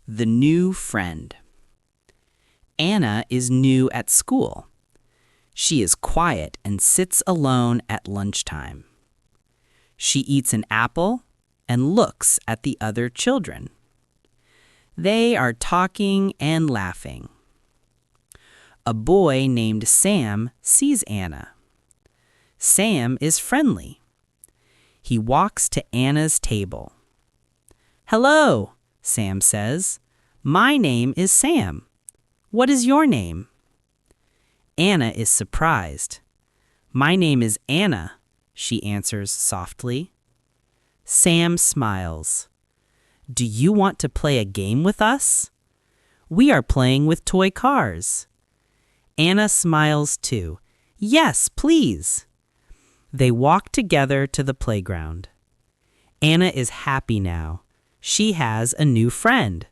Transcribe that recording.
The new friend. Anna is new at school. She is quiet and sits alone at lunchtime. She eats an apple and looks at the other children. They are talking and laughing. A boy named Sam sees Anna. Sam is friendly. He walks to Anna's table. "Hello," Sam says. "My name is Sam. What is your name?" Anna is surprised. "My name is Anna," she answers softly. Sam smiles. "Do you want to play a game with us? We are playing with toy cars." Anna smiles too. "Yes, please." They walk together to the playground. Anna is happy now. She has a new friend.